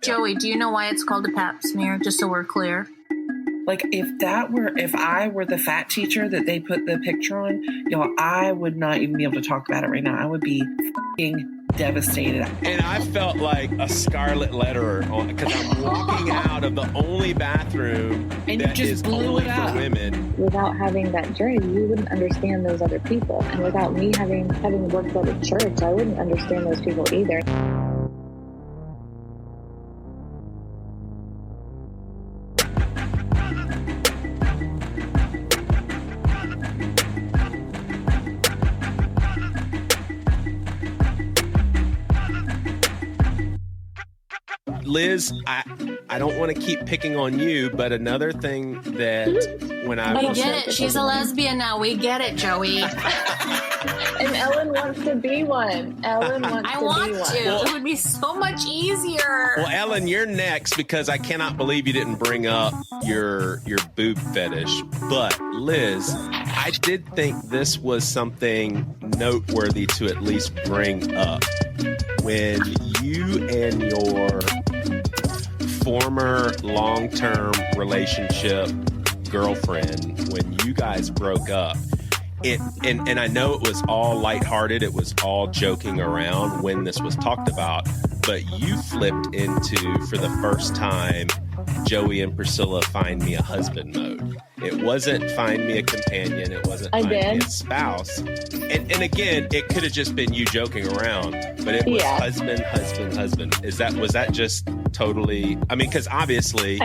Joey, do you know why it's called a pap smear? Just so we're clear. Like, if I were the fat teacher that they put the picture on, y'all, I would not even be able to talk about it right now. I would be f***ing devastated. And I felt like a scarlet letterer because I'm walking out of the only bathroom and that is only for women. Without having that journey, you wouldn't understand those other people. And without me having worked at a church, I wouldn't understand those people either. Liz, I don't want to keep picking on you, but another thing that when I We get it. She's a lesbian now. We get it, Joey. And Ellen wants to be one. I want to. It would be so much easier. Well, Ellen, you're next because I cannot believe you didn't bring up your boob fetish. But Liz, I did think this was something noteworthy to at least bring up. When you and your former long-term relationship girlfriend, when you guys broke up, and I know it was all lighthearted, it was all joking around when this was talked about, but you flipped into, for the first time, Joey and Priscilla find me a husband mode. It wasn't find me a companion. It wasn't find me a spouse. And again, it could have just been you joking around, but it was husband. Was that just totally, I mean, because obviously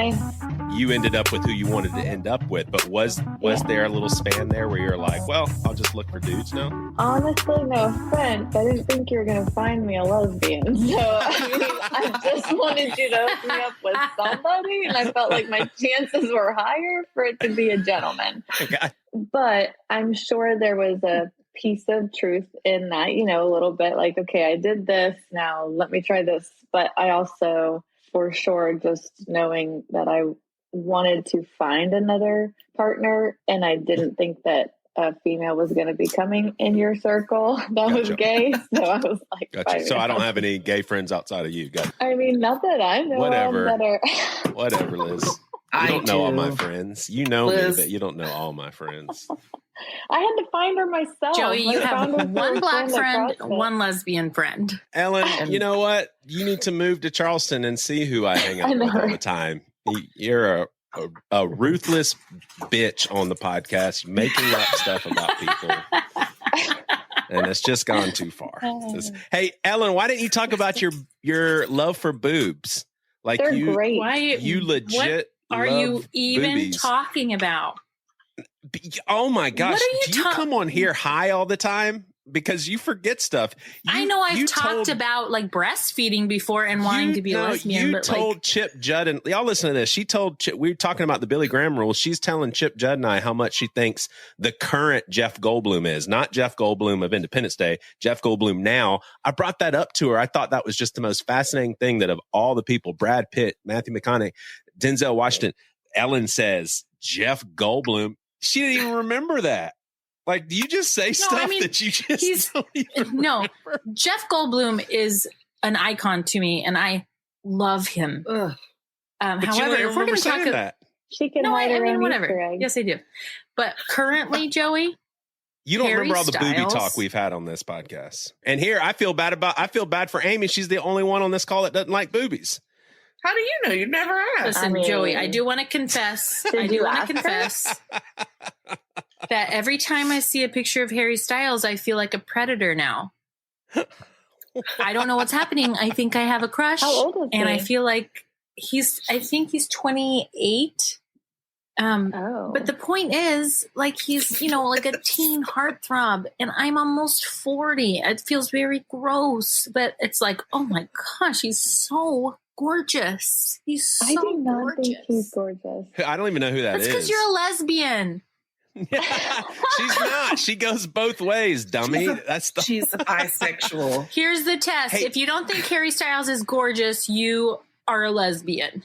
you ended up with who you wanted to end up with, but was there a little span there where you're like, well, I'll just look for dudes now? Honestly, no offense. I didn't think you were going to find me a lesbian. So, I just wanted you to hook me up with somebody, and I felt like my chances were higher for it to be a gentleman. Okay. But I'm sure there was a piece of truth in that, a little bit like, okay, I did this, now let me try this. But I also, for sure, just knowing that I wanted to find another partner, and I didn't think that a female was going to be coming in your circle that was gay. So I was like, gotcha. So I don't have any gay friends outside of you. I mean, not that I know Whatever. of that are... Whatever, Liz. You don't know all my friends. You know Liz. Me, but you don't know all my friends. I had to find her myself. Joey, you have one black friend, one lesbian friend. Ellen, you know what? You need to move to Charleston and see who I hang out with all the time. You're a ruthless bitch on the podcast, making up stuff about people. And it's just gone too far. Hey, Ellen, why didn't you talk about your love for boobs? Like they're great. You legit what are you even boobies. Talking about? Oh my gosh. Do you come on here high all the time? Because you forget stuff. I know I've talked about like breastfeeding before and wanting to be a lesbian. You told Chip Judd, and y'all listen to this. She told Chip, we were talking about the Billy Graham rule. She's telling Chip Judd and I how much she thinks the current Jeff Goldblum is. Not Jeff Goldblum of Independence Day, Jeff Goldblum now. I brought that up to her. I thought that was just the most fascinating thing that of all the people, Brad Pitt, Matthew McConaughey, Denzel Washington, Ellen says, Jeff Goldblum. She didn't even remember that. Like, do you just say stuff that you just don't even remember? Jeff Goldblum is an icon to me, and I love him. However, if we're going to talk about she can whatever. Yes, I do. But currently, Joey, you don't Harry remember all the Styles. booby talk we've had on this podcast. And here, I feel bad for Amy. She's the only one on this call that doesn't like boobies. How do you know? You've never asked. Listen, Joey, I do want to confess. That every time I see a picture of Harry Styles, I feel like a predator now. I don't know what's happening. I think I have a crush. How old is he? And I feel like I think he's 28. But the point is, like, he's, like a teen heartthrob, and I'm almost 40. It feels very gross, but it's like, oh my gosh, he's so gorgeous. He's so gorgeous. I do not think he's gorgeous. I don't even know who that is. That's because you're a lesbian. She's not. She goes both ways, dummy. She's bisexual. Here's the test. If you don't think Harry Styles is gorgeous, you are a lesbian.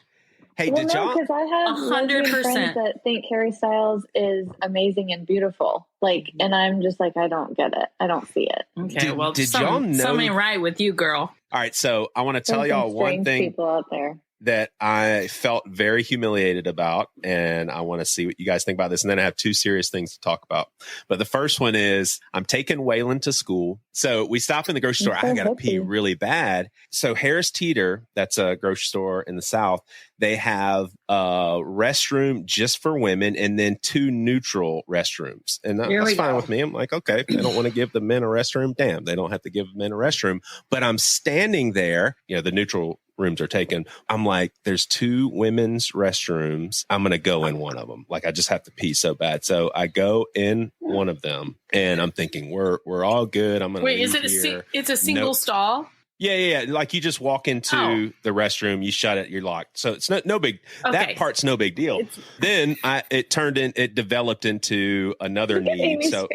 Hey, did y'all? Because I have 100% friends that think Harry Styles is amazing and beautiful. Like, and I'm just like, I don't get it. I don't see it. Okay, did y'all know? Something right with you, girl. All right, so I want to tell y'all one thing. People out there. that I felt very humiliated about, and I want to see what you guys think about this. And then I have two serious things to talk about. But the first one is I'm taking Waylon to school. So we stop in the grocery store. I got to pee really bad. So Harris Teeter, that's a grocery store in the South, they have a restroom just for women and then 2 neutral restrooms. And that's fine with me. I'm like, okay, they don't want to give the men a restroom. Damn, they don't have to give men a restroom. But I'm standing there, the neutral rooms are taken. I'm like, there's 2 women's restrooms. I'm going to go in one of them. Like, I just have to pee so bad. So I go in one of them and I'm thinking, we're all good. I'm going to wait, is it it's a single stall? Yeah. Like you just walk into the restroom, you shut it, you're locked. So it's no big, that part's no big deal. Then it developed into another need. So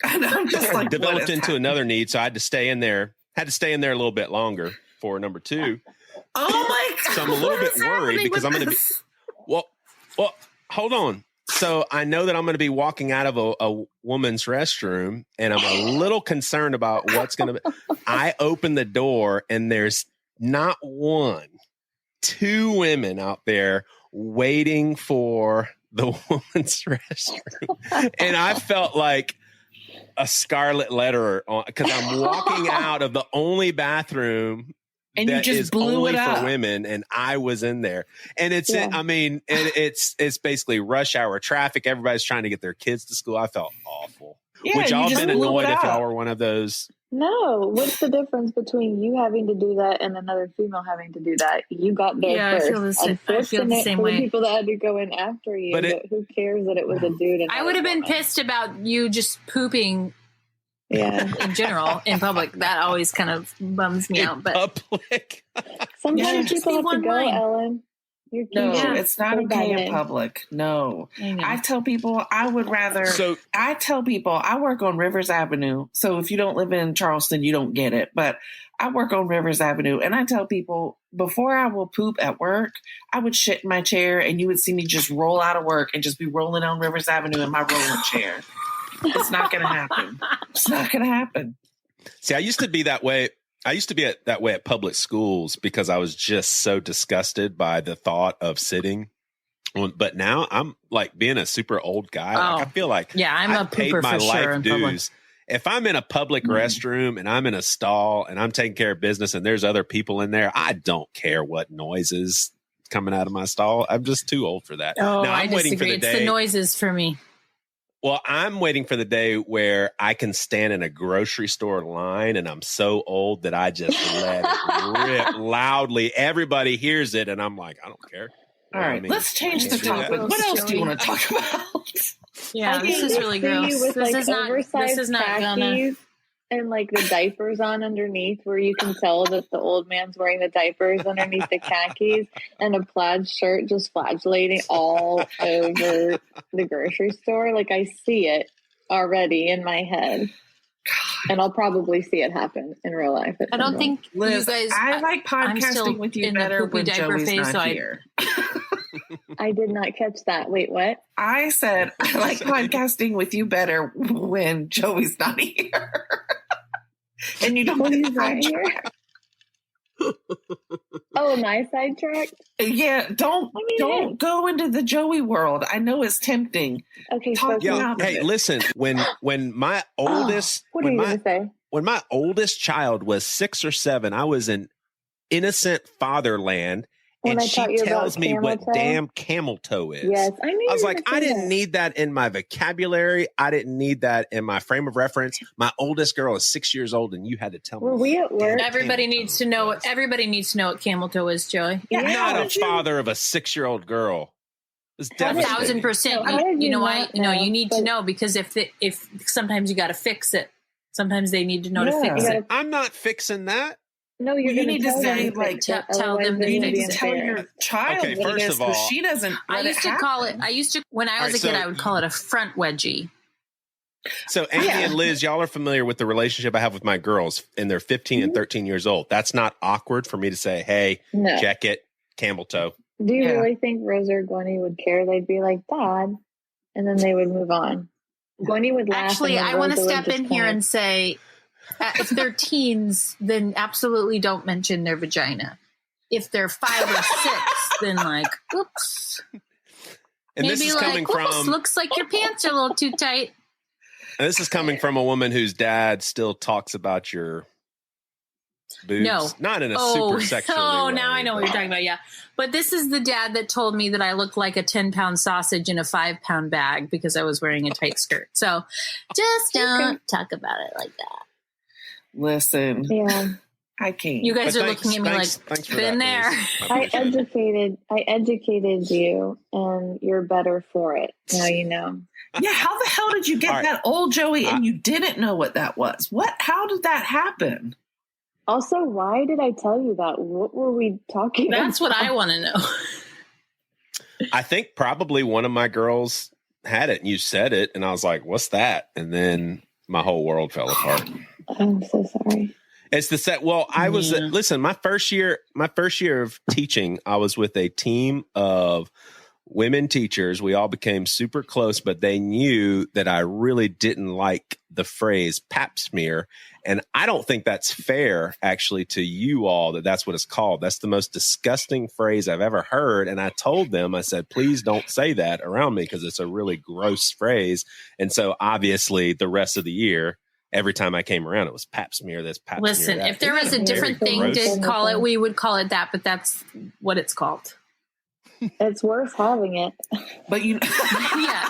I'm just like, developed into another need. So I had to stay in there a little bit longer for number 2. Oh my God. So I'm a little bit worried because I'm going to be, well, hold on. So I know that I'm going to be walking out of a woman's restroom and I'm a little concerned about what's going to be. I open the door and there's not 1, 2 women out there waiting for the woman's restroom. And I felt like a scarlet letter because I'm walking out of the only bathroom and you just blew it up for women, and I was in there. And it's basically rush hour traffic. Everybody's trying to get their kids to school. I felt awful. Yeah, Would y'all have been annoyed if y'all were one of those? No. What's the difference between you having to do that and another female having to do that? You got there first. I feel the same way. People that had to go in after you, but who cares that it was a dude? And I would have been pissed about you just pooping. Yeah, in general, in public, that always kind of bums me out. But public, sometimes people have to go, Ellen. It's not okay in public. No, I tell people I would rather. So I tell people I work on Rivers Avenue. So if you don't live in Charleston, you don't get it. But I work on Rivers Avenue, and I tell people before I will poop at work, I would shit in my chair, and you would see me just roll out of work and just be rolling on Rivers Avenue in my rolling chair. It's not going to happen. It's not going to happen. See, I used to be that way. I used to be that way at public schools because I was just so disgusted by the thought of sitting. But now I'm like being a super old guy. Like I feel like I've paid my life dues. If I'm in a public restroom and I'm in a stall and I'm taking care of business and there's other people in there, I don't care what noises coming out of my stall. I'm just too old for that. Oh, now, I'm waiting for the day. It's the noises for me. Well, I'm waiting for the day where I can stand in a grocery store line and I'm so old that I just let it rip loudly. Everybody hears it and I'm like, I don't care. All right, let's change the topic. What else do you want to talk about? Yeah, this is really gross. This is not gonna... And like the diapers on underneath where you can tell that the old man's wearing the diapers underneath the khakis and a plaid shirt just flagellating all over the grocery store. Like I see it already in my head. And I'll probably see it happen in real life. I don't think Liz, you guys... I like podcasting with you better when Joey's not here. I did not catch that. Wait, what? I said I like podcasting with you better when Joey's not here. And you don't get sidetracked. Oh, am I sidetracked? Yeah, don't go into the Joey world. I know it's tempting. Okay, hey, listen, when my oldest what are you gonna say? When my oldest child was 6 or 7, I was in innocent fatherland. And she tells me what damn camel toe is. Yes, I was like, I didn't need that in my vocabulary. I didn't need that in my frame of reference. My oldest girl is 6 years old, and you had to tell me. Were we at work? Everybody needs to know. Everybody needs to know what camel toe is, Joey. You're not a father of a 6-year-old girl. 1,000%. You know why? No, you need to know because if sometimes you got to fix it. Sometimes they need to know to fix it. I'm not fixing that. No, you need to say tell them you need to tell your child. Okay, first of all, she doesn't. I used to call it. When I was a kid, I would call it a front wedgie. So Amy and Liz, y'all are familiar with the relationship I have with my girls, and they're 15 and 13 years old. That's not awkward for me to say, "Hey, check it, camel toe." Do you really think Rosa or Gwenny would care? They'd be like, "Dad," and then they would move on. Gwenny would laugh. Actually, I want to step in here and say. If they're teens, then absolutely don't mention their vagina. if they're 5 or 6, then like, oops. And this is coming from, looks like your pants are a little too tight. And this is coming from a woman whose dad still talks about your boobs. No. Not in a super sexual way. Oh, now I know what you're talking about. Yeah. But this is the dad that told me that I looked like a 10-pound sausage in a 5-pound bag because I was wearing a tight skirt. So just don't talk about it like that. Listen. Yeah. I can't. You guys are looking at me like, been there. I educated you, and you're better for it. Now you know. Yeah, how the hell did you get that old Joey and you didn't know what that was? How did that happen? Also, why did I tell you that? What were we talking about? That's what I want to know. I think probably one of my girls had it and you said it and I was like, what's that? And then my whole world fell apart. I'm so sorry. It's the set. Well, I was, listen, my first year of teaching, I was with a team of women teachers. We all became super close, but they knew that I really didn't like the phrase pap smear. And I don't think that's fair, actually, to you all, that's what it's called. That's the most disgusting phrase I've ever heard. And I told them, I said, please don't say that around me because it's a really gross phrase. And so obviously the rest of the year, every time I came around, it was pap smear this, pap smear that. Listen, if there was a different thing to call it, we would call it that, but that's what it's called. It's worth having it. But yeah,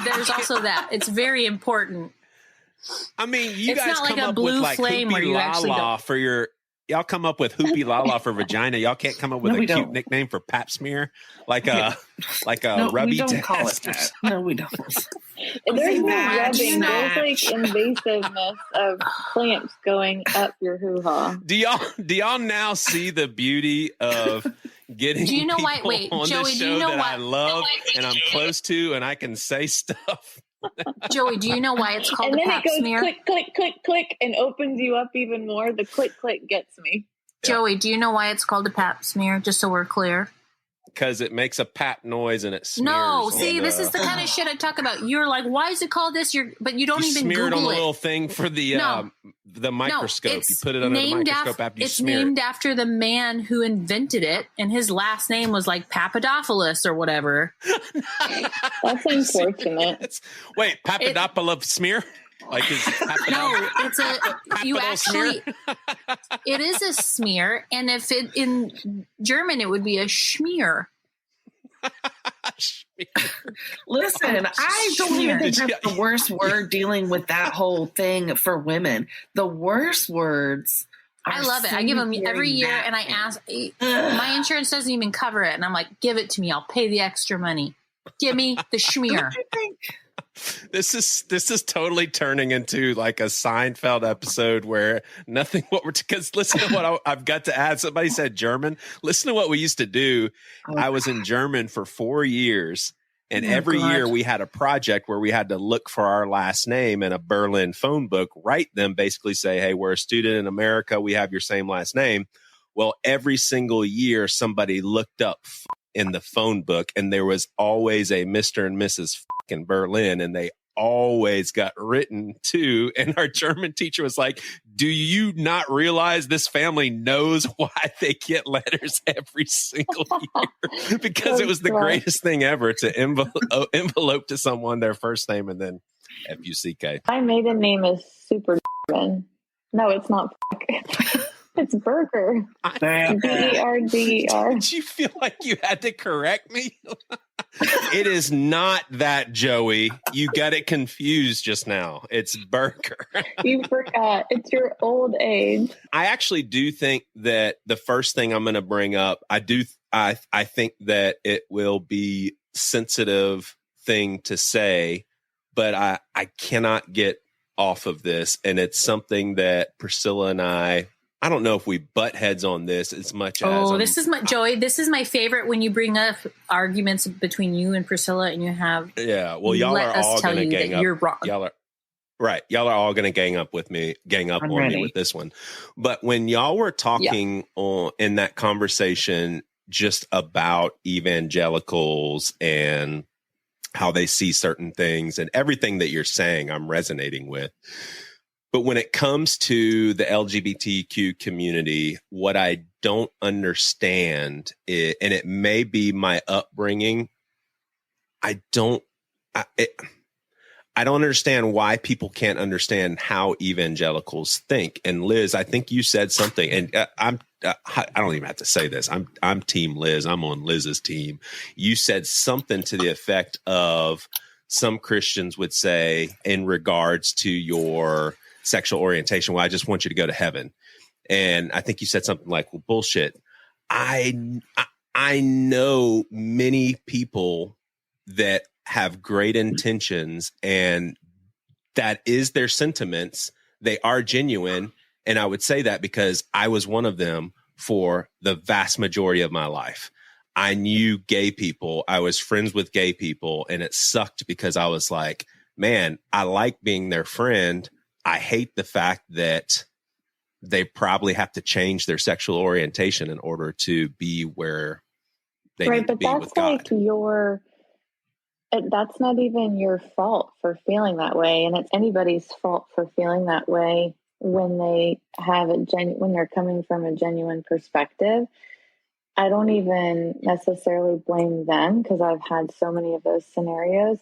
there's also that. It's very important. I mean, you it's guys not come like a up blue with like flame where you actually don't. For your, y'all come up with hoopy la la for vagina. Y'all can't come up with a cute nickname for pap smear, like a rubby. We don't call it that. No, we don't. There's no rubbing. There's like invasiveness of clamps going up your hoo-ha. Do y'all now see the beauty of getting do you know people why? Wait, on Joey, this show that I love and I'm close to and I can say stuff? Joey, do you know why it's called and a then pap it goes smear? Click, click, click, click, and opens you up even more. The click, click gets me. Joey, do you know why it's called a pap smear? Just so we're clear. Because it makes a pap noise and it smears. No, see, this is the kind of shit I talk about. You're like, why is it called this? But you don't even Google it. Smeared on the little thing for the microscope. You put it under the microscope after you smear it. It's named after the man who invented it, and his last name was like Papadopoulos or whatever. That's unfortunate. Wait, Papadopoulos smear? Like no, it's you actually it is a smear, and if it in German it would be a schmear. Listen, I don't even think that's the worst word dealing with that whole thing for women. The worst words. I love it. I give them every year, and I ask. My insurance doesn't even cover it, and I'm like, give it to me. I'll pay the extra money. Give me the schmear. This is totally turning into like a Seinfeld episode where nothing because listen to what I've got to add. Somebody said German. Listen to what we used to do. I was in German for 4 years, and every year we had a project where we had to look for our last name in a Berlin phone book, write them, basically say, hey, we're a student in America. We have your same last name. Well, every single year somebody looked up in the phone book, and there was always a Mr. and Mrs. in Berlin, and they always got written to. And our German teacher was like, do you not realize this family knows why they get letters every single year? Because it was the greatest thing ever to envelope to someone their first name and then F-U-C-K. My maiden name is super German. No, it's not. It's Burger. B-E-R-G-E-R. Did you feel like you had to correct me? It is not that, Joey. You got it confused just now. It's Burger. You forgot. It's your old age. I actually do think that the first thing I'm going to bring up, I think that it will be sensitive thing to say, but I cannot get off of this. And it's something that Priscilla and I don't know if we butt heads on this as much as. Oh, this is my Joey. This is my favorite when you bring up arguments between you and Priscilla, and you have. Yeah, well, y'all are all going to gang up. You're wrong. Y'all are all going to gang up on me with this one. But when y'all were talking in that conversation just about evangelicals and how they see certain things and everything that you're saying, I'm resonating with. But when it comes to the LGBTQ community, what I don't understand is, and it may be my upbringing, I don't understand why people can't understand how evangelicals think. And Liz, I think you said something, and I don't even have to say this. I'm team Liz. I'm on Liz's team. You said something to the effect of some Christians would say in regards to your sexual orientation, well, I just want you to go to heaven. And I think you said something like, well, bullshit. I know many people that have great intentions, and that is their sentiments. They are genuine. And I would say that because I was one of them for the vast majority of my life. I knew gay people. I was friends with gay people, and it sucked because I was like, man, I like being their friend. I hate the fact that they probably have to change their sexual orientation in order to be where they need to be with God. That's not even your fault for feeling that way. And it's anybody's fault for feeling that way when they have when they're coming from a genuine perspective. I don't even necessarily blame them because I've had so many of those scenarios.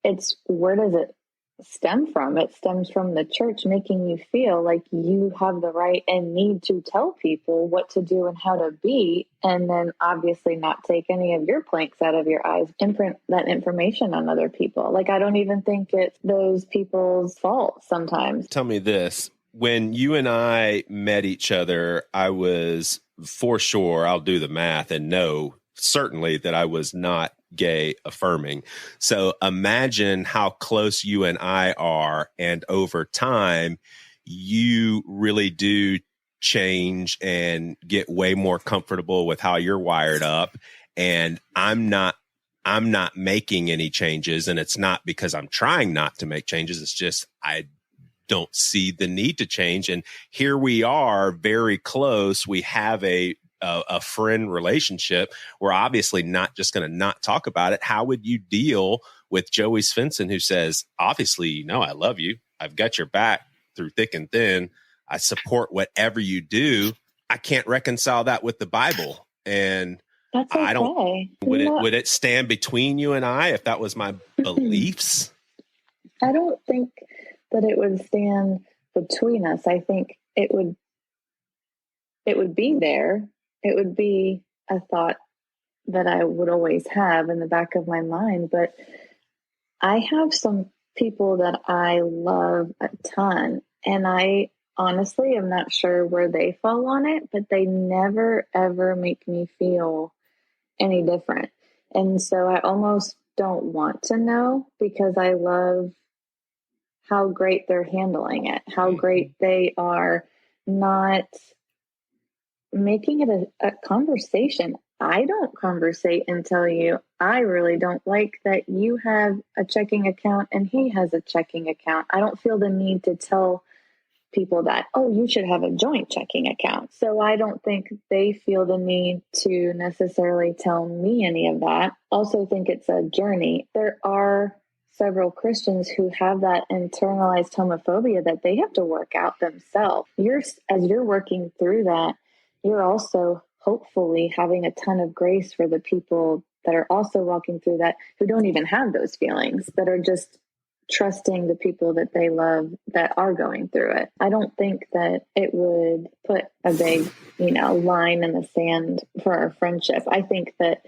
It's where does it stem from? It stems from the church making you feel like you have the right and need to tell people what to do and how to be, and then obviously not take any of your planks out of your eyes, imprint that information on other people. Like, I don't even think it's those people's fault sometimes. Tell me this. When you and I met each other, I was for sure, I'll do the math and know certainly that I was not gay affirming. So imagine how close you and I are. And over time, you really do change and get way more comfortable with how you're wired up. And I'm not making any changes. And it's not because I'm trying not to make changes. It's just, I don't see the need to change. And here we are very close. We have a friend relationship. We're obviously not just going to not talk about it. How would you deal with Joey Svensson, who says, obviously, I love you. I've got your back through thick and thin. I support whatever you do. I can't reconcile that with the Bible. And that's okay. I don't, would it stand between you and I if that was my beliefs? I don't think that it would stand between us. I think it would be there. It would be a thought that I would always have in the back of my mind. But I have some people that I love a ton, and I honestly am not sure where they fall on it, but they never, ever make me feel any different. And so I almost don't want to know, because I love how great they're handling it, how great they are not making it a conversation. I don't conversate and tell you, I really don't like that you have a checking account and he has a checking account. I don't feel the need to tell people that, oh, you should have a joint checking account. So I don't think they feel the need to necessarily tell me any of that. Also think it's a journey. There are several Christians who have that internalized homophobia that they have to work out themselves. As you're working through that, you're also hopefully having a ton of grace for the people that are also walking through that, who don't even have those feelings, that are just trusting the people that they love that are going through it. I don't think that it would put a big, line in the sand for our friendship. I think that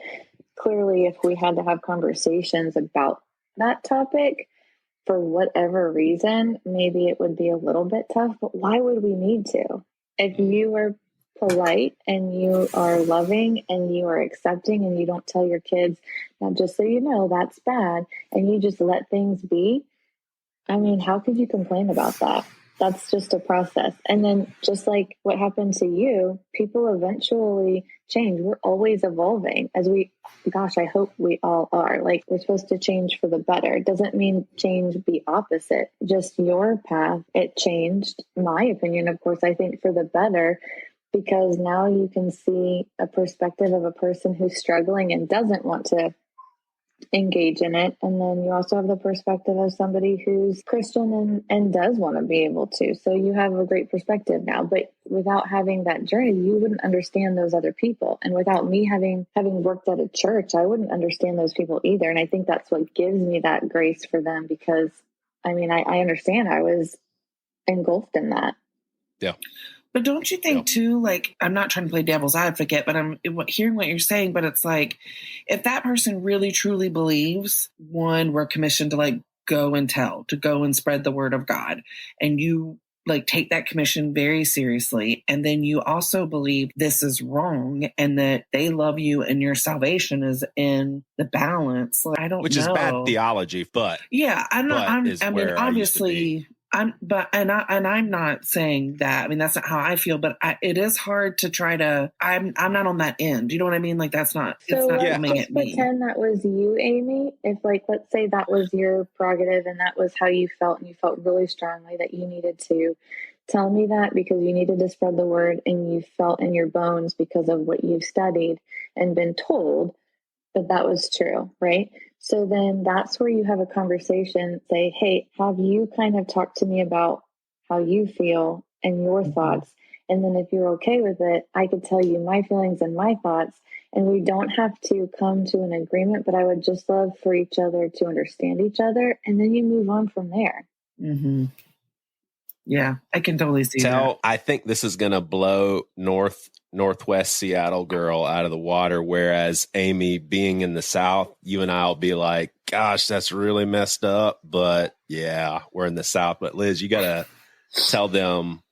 clearly if we had to have conversations about that topic, for whatever reason, maybe it would be a little bit tough, but why would we need to? If you are polite and you are loving and you are accepting and you don't tell your kids, now just so you know, that's bad, and you just let things be, I mean, how could you complain about that? That's just a process. And then just like what happened to you, people eventually change. We're always evolving I hope we all are. Like, we're supposed to change for the better. It doesn't mean change be opposite. Just your path, it changed. My opinion, of course, I think for the better, because now you can see a perspective of a person who's struggling and doesn't want to engage in it. And then you also have the perspective of somebody who's Christian and does want to be able to. So you have a great perspective now, but without having that journey, you wouldn't understand those other people. And without me having worked at a church, I wouldn't understand those people either. And I think that's what gives me that grace for them, because I mean, I understand I was engulfed in that. Yeah. But don't you think too, like, I'm not trying to play devil's advocate, but I'm hearing what you're saying, but it's like, if that person really truly believes, one, we're commissioned to like go and tell, to go and spread the word of God, and you like take that commission very seriously, and then you also believe this is wrong and that they love you and your salvation is in the balance. Like, I don't know. Which is bad theology, but yeah, I mean, obviously. I'm not saying that. I mean, that's not how I feel, but it is hard to try to, I'm not on that end. You know what I mean? Like, that's not, so it's not coming at me. Pretend that was you, Amy. If like, let's say that was your prerogative and that was how you felt, and you felt really strongly that you needed to tell me that because you needed to spread the word, and you felt in your bones because of what you've studied and been told that was true, right? So then that's where you have a conversation, say, hey, have you kind of talked to me about how you feel and your thoughts? And then if you're okay with it, I could tell you my feelings and my thoughts, and we don't have to come to an agreement, but I would just love for each other to understand each other. And then you move on from there. Mm-hmm. Yeah, I can totally see that. I think this is going to blow Northwest Seattle girl out of the water. Whereas Amy, being in the South, you and I will be like, gosh, that's really messed up. But yeah, we're in the South. But Liz, you got to tell them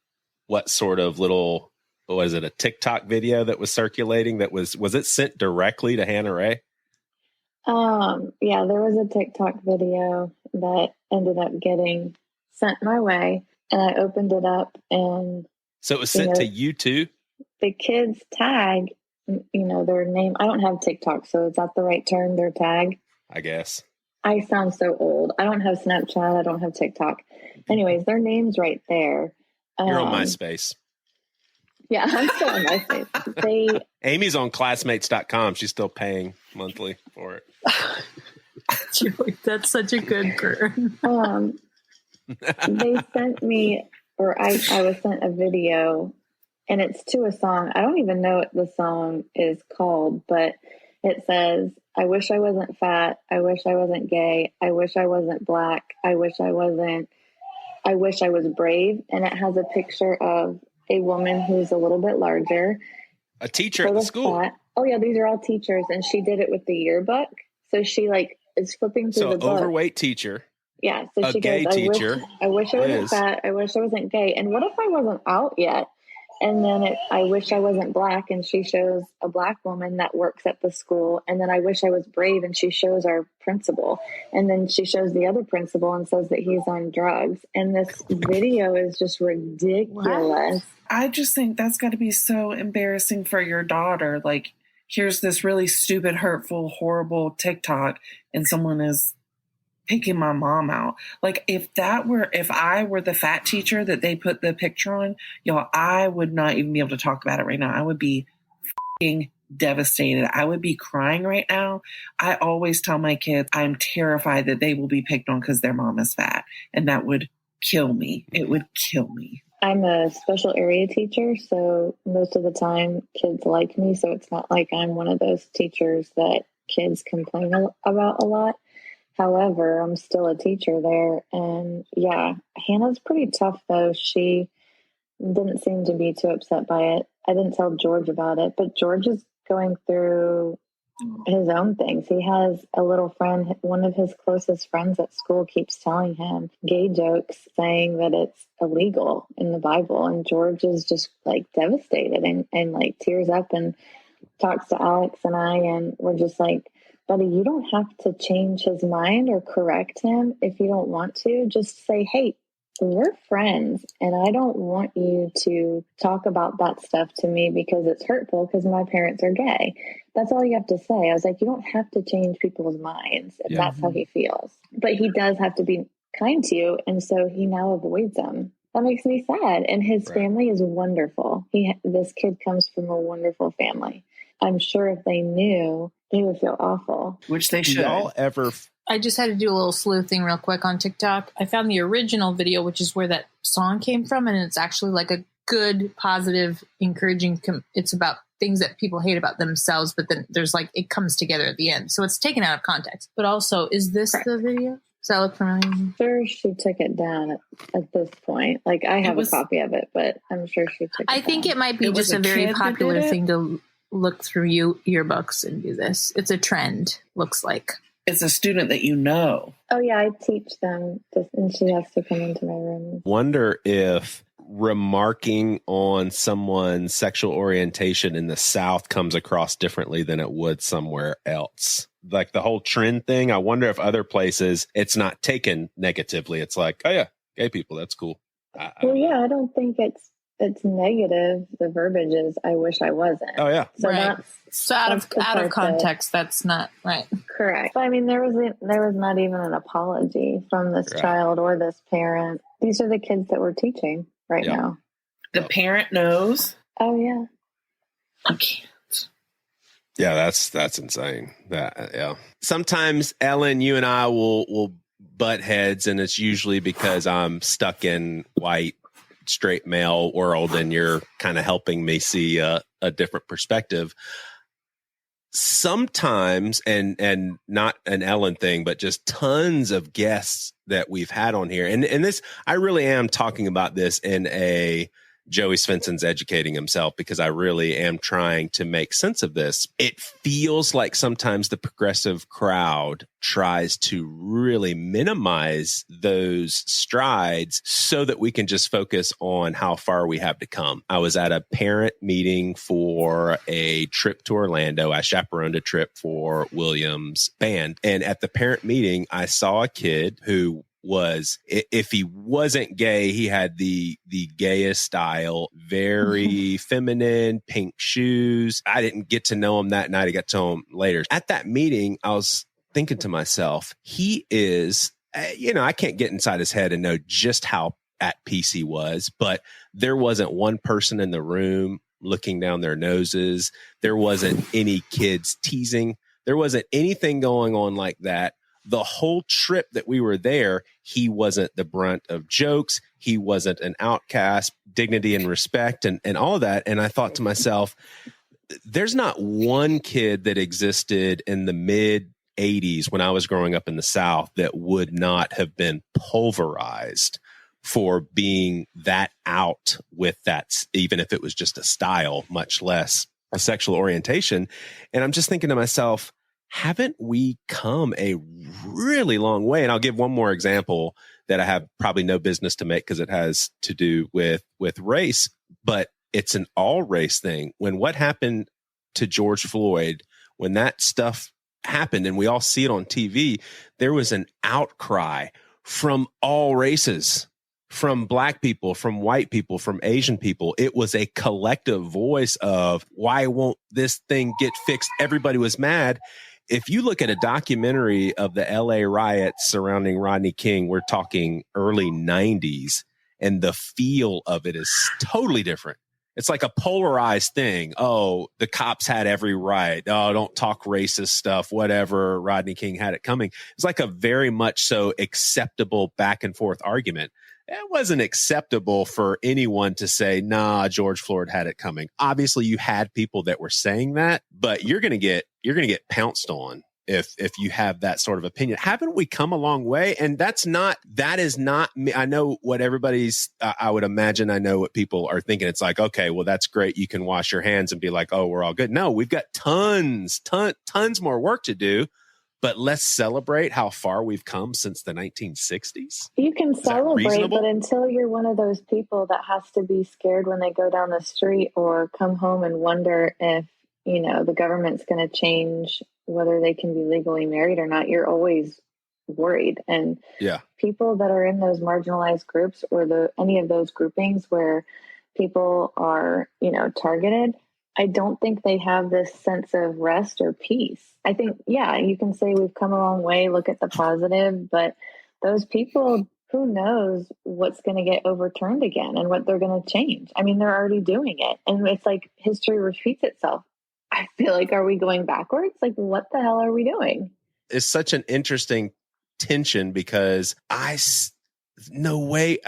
what sort of little, was it a TikTok video that was circulating that was it sent directly to Hannah Ray? Yeah, there was a TikTok video that ended up getting sent my way. And I opened it up, and so it was sent to you too? The kids tag, their name. I don't have TikTok, so is that the right term? Their tag? I guess. I sound so old. I don't have Snapchat. I don't have TikTok. Anyways, their name's right there. You're on MySpace. Yeah, I'm still on MySpace. Amy's on classmates.com. She's still paying monthly for it. That's such a good girl. They sent me, or I was sent a video, and it's to a song. I don't even know what the song is called, but it says, I wish I wasn't fat. I wish I wasn't gay. I wish I wasn't black. I wish I was brave. And it has a picture of a woman who's a little bit larger. A teacher at the school. Fat. Oh yeah, these are all teachers. And she did it with the yearbook. So she is flipping through the book. So overweight teacher. Yeah, so a she gay goes, teacher. I wish I wasn't fat. I wish I wasn't gay. And what if I wasn't out yet? And then I wish I wasn't black. And she shows a black woman that works at the school. And then I wish I was brave. And she shows our principal. And then she shows the other principal and says that he's on drugs. And this video is just ridiculous. I just think that's got to be so embarrassing for your daughter. Like, here's this really stupid, hurtful, horrible TikTok, and someone is picking my mom out. Like, if I were the fat teacher that they put the picture on, y'all, I would not even be able to talk about it right now. I would be fucking devastated. I would be crying right now. I always tell my kids I'm terrified that they will be picked on because their mom is fat, and that would kill me. It would kill me. I'm a special area teacher, so most of the time kids like me, so it's not like I'm one of those teachers that kids complain about a lot. However, I'm still a teacher there. And yeah, Hannah's pretty tough, though. She didn't seem to be too upset by it. I didn't tell George about it, but George is going through his own things. He has a little friend, one of his closest friends at school keeps telling him gay jokes, saying that it's illegal in the Bible. And George is just like devastated and like tears up and talks to Alex and I, and we're just like, buddy, you don't have to change his mind or correct him if you don't want to. Just say, hey, we're friends, and I don't want you to talk about that stuff to me because it's hurtful because my parents are gay. That's all you have to say. I was like, you don't have to change people's minds if that's how he feels. But he does have to be kind to you, and so he now avoids them. That makes me sad. And his family is wonderful. This kid comes from a wonderful family. I'm sure if they knew They would feel awful. Which they should. Do y'all ever... I just had to do a little sleuthing real quick on TikTok. I found the original video, which is where that song came from, and it's actually like a good, positive, encouraging... it's about things that people hate about themselves, but then there's like, it comes together at the end. So it's taken out of context. But also, is this the video? Does that look familiar? I'm sure she took it down at this point. Like, I have a copy of it, but I'm sure she took it down. I think it might be just a very popular thing to look through yearbooks and do this. It's a trend, looks like. It's a student that you know. Oh, yeah, I teach them, and she has to come into my room. Wonder if remarking on someone's sexual orientation in the South comes across differently than it would somewhere else. Like the whole trend thing, I wonder if other places it's not taken negatively. It's like, oh yeah, gay people, that's cool. I don't think it's negative. The verbiage is, I wish I wasn't. Oh yeah. So right. So out of context, that's not right. Correct. But I mean, there was not even an apology from this child or this parent. These are the kids that we're teaching right now. The parent knows. Oh yeah. Okay. Yeah, that's insane. Sometimes Ellen, you and I will butt heads, and it's usually because I'm stuck in white straight male world, and you're kind of helping me see a different perspective. Sometimes, and not an Ellen thing, but just tons of guests that we've had on here, and this, I really am talking about this in a Joey Svensson's educating himself, because I really am trying to make sense of this. It feels like sometimes the progressive crowd tries to really minimize those strides so that we can just focus on how far we have to come. I was at a parent meeting for a trip to Orlando. I chaperoned a trip for Williams' band. And at the parent meeting, I saw a kid who was, if he wasn't gay, he had the gayest style, very feminine, pink shoes. I didn't get to know him that night. I got to know him later. At that meeting, I was thinking to myself, he is, I can't get inside his head and know just how at peace he was, but there wasn't one person in the room looking down their noses. There wasn't any kids teasing. There wasn't anything going on like that. The whole trip that we were there, he wasn't the brunt of jokes. He wasn't an outcast, dignity and respect and all of that. And I thought to myself, there's not one kid that existed in the mid 80s when I was growing up in the South that would not have been pulverized for being that out with that, even if it was just a style, much less a sexual orientation. And I'm just thinking to myself, haven't we come a really long way? And I'll give one more example that I have probably no business to make because it has to do with race, but it's an all race thing. When what happened to George Floyd, when that stuff happened and we all see it on TV, there was an outcry from all races, from Black people, from white people, from Asian people. It was a collective voice of, why won't this thing get fixed? Everybody was mad. If you look at a documentary of the LA riots surrounding Rodney King, we're talking early 90s, and the feel of it is totally different. It's like a polarized thing. Oh, the cops had every right. Oh, don't talk racist stuff, whatever. Rodney King had it coming. It's like a very much so acceptable back and forth argument. It wasn't acceptable for anyone to say, nah, George Floyd had it coming. Obviously, you had people that were saying that, but you're going to get pounced on if you have that sort of opinion. Haven't we come a long way? And that is not me. I know what everybody's, I would imagine I know what people are thinking. It's like, okay, well, that's great. You can wash your hands and be like, oh, we're all good. No, we've got tons more work to do. But let's celebrate how far we've come since the 1960s. You can celebrate, but until you're one of those people that has to be scared when they go down the street or come home and wonder if, the government's going to change whether they can be legally married or not, you're always worried. And people that are in those marginalized groups or any of those groupings where people are, targeted, I don't think they have this sense of rest or peace. I think, you can say we've come a long way, look at the positive, but those people, who knows what's going to get overturned again and what they're going to change. I mean, they're already doing it. And it's like history repeats itself. I feel like, are we going backwards? Like, what the hell are we doing? It's such an interesting tension because no way,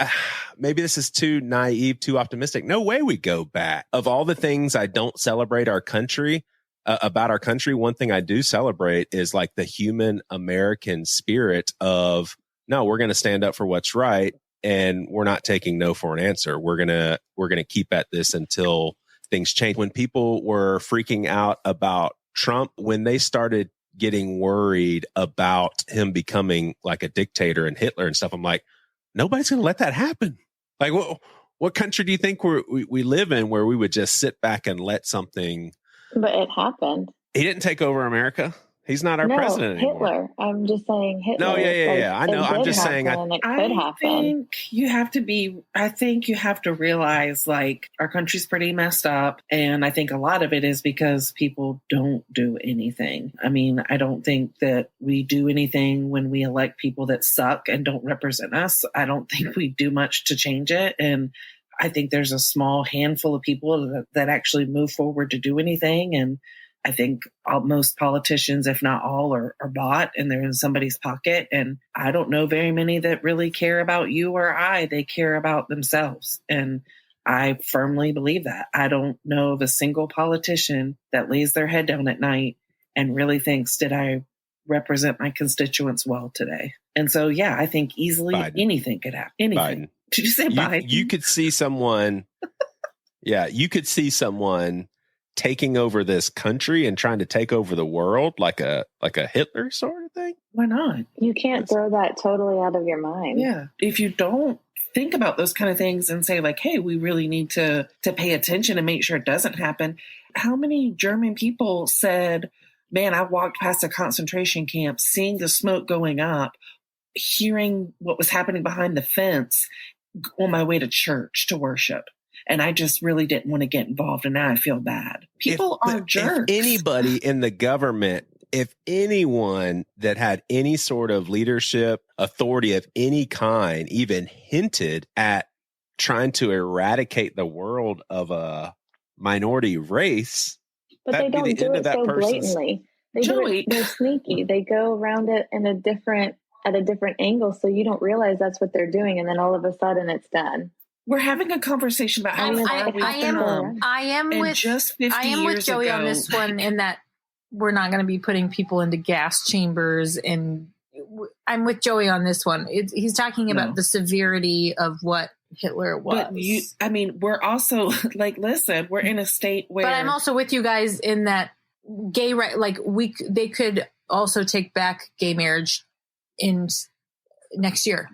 maybe this is too naive, too optimistic. No way we go back. Of all the things I don't celebrate our country, about our country, one thing I do celebrate is like the human American spirit of, no, we're going to stand up for what's right. And we're not taking no for an answer. We're going to keep at this until things change. When people were freaking out about Trump, when they started getting worried about him becoming like a dictator and Hitler and stuff, I'm like, nobody's going to let that happen. Like, what country do you think we live in where we would just sit back and let something? But it happened. He didn't take over America. He's not our president anymore. Hitler. I'm just saying Hitler. No, yeah. I know. I'm just saying. I think you have to realize, like, our country's pretty messed up. And I think a lot of it is because people don't do anything. I mean, I don't think that we do anything when we elect people that suck and don't represent us. I don't think we do much to change it. And I think there's a small handful of people that actually move forward to do anything. And I think most politicians, if not all, are bought and they're in somebody's pocket. And I don't know very many that really care about you or I. They care about themselves. And I firmly believe that. I don't know of a single politician that lays their head down at night and really thinks, did I represent my constituents well today? And so, yeah, I think easily anything could happen. Anything. Biden. Did you say Biden? You could see someone, you could see someone taking over this country and trying to take over the world like a Hitler sort of thing. Why not? You can't throw that totally out of your mind. Yeah. If you don't think about those kind of things and say, like, hey, we really need to pay attention and make sure it doesn't happen. How many German people said, man, I walked past a concentration camp, seeing the smoke going up, hearing what was happening behind the fence on my way to church to worship. And I just really didn't want to get involved. And now I feel bad. People are jerks. If anybody in the government, if anyone that had any sort of leadership, authority of any kind, even hinted at trying to eradicate the world of a minority race. But they don't do it so blatantly. They're sneaky. They go around it at a different angle. So you don't realize that's what they're doing. And then all of a sudden it's done. We're having a conversation about how I am with Joey on this one, in that we're not going to be putting people into gas chambers, and I'm with Joey on this one. He's talking about the severity of what Hitler was. But we're also like, listen, we're in a state where. But I'm also with you guys in that gay right, like they could also take back gay marriage in next year.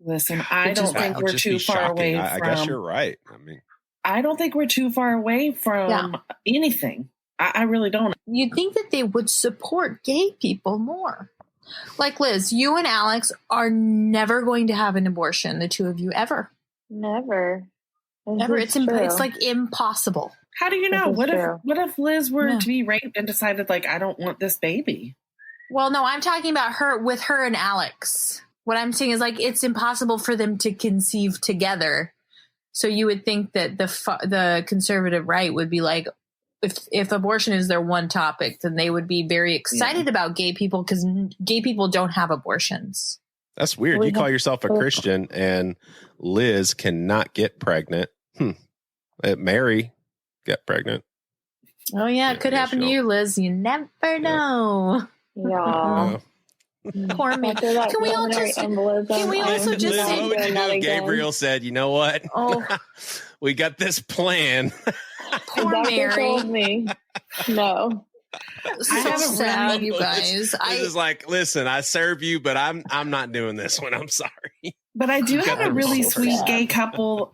Listen, I don't think we're too far away from... I guess you're right. I don't think we're too far away from anything. I really don't. You'd think that they would support gay people more. Like, Liz, you and Alex are never going to have an abortion, the two of you, ever. Never. Never. It's like impossible. How do you know? What if Liz were to be raped and decided, like, I don't want this baby? Well, no, I'm talking about her and Alex. What I'm saying is, like, it's impossible for them to conceive together. So you would think that the conservative right would be like, if abortion is their one topic, then they would be very excited about gay people, because gay people don't have abortions. That's weird. You call yourself a Christian and Liz cannot get pregnant. Mary got pregnant. Oh, yeah. It could happen to you, Liz. You never know. Yeah. Poor me. Can we all just say, what would you do if Gabriel said, you know what? Oh, we got this plan. Poor Mary. No. So sad, you guys. This is like, listen, I serve you, but I'm not doing this one. I'm sorry. But I do have a really sweet gay couple.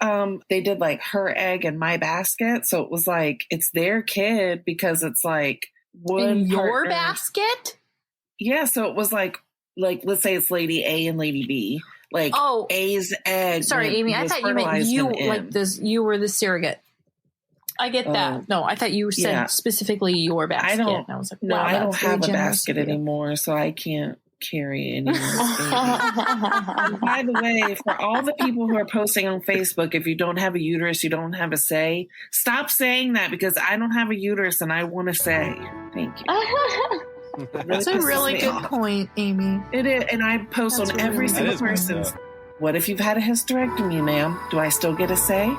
They did like Her Egg and My Basket. So it was like, it's their kid, because it's like one in your basket. Yeah, so it was like let's say it's Lady A and Lady B. Like, A's egg. Sorry, Amy, I thought you meant you like this. You were the surrogate. I get that. No, I thought you said specifically your basket. I don't have a basket anymore, so I can't carry anyone's baby. By the way, for all the people who are posting on Facebook, if you don't have a uterus, you don't have a say. Stop saying that, because I don't have a uterus and I want to say. Thank you. That's a really good point, Amy. It is, and I post on every single person's. What if you've had a hysterectomy, ma'am? Do I still get a say?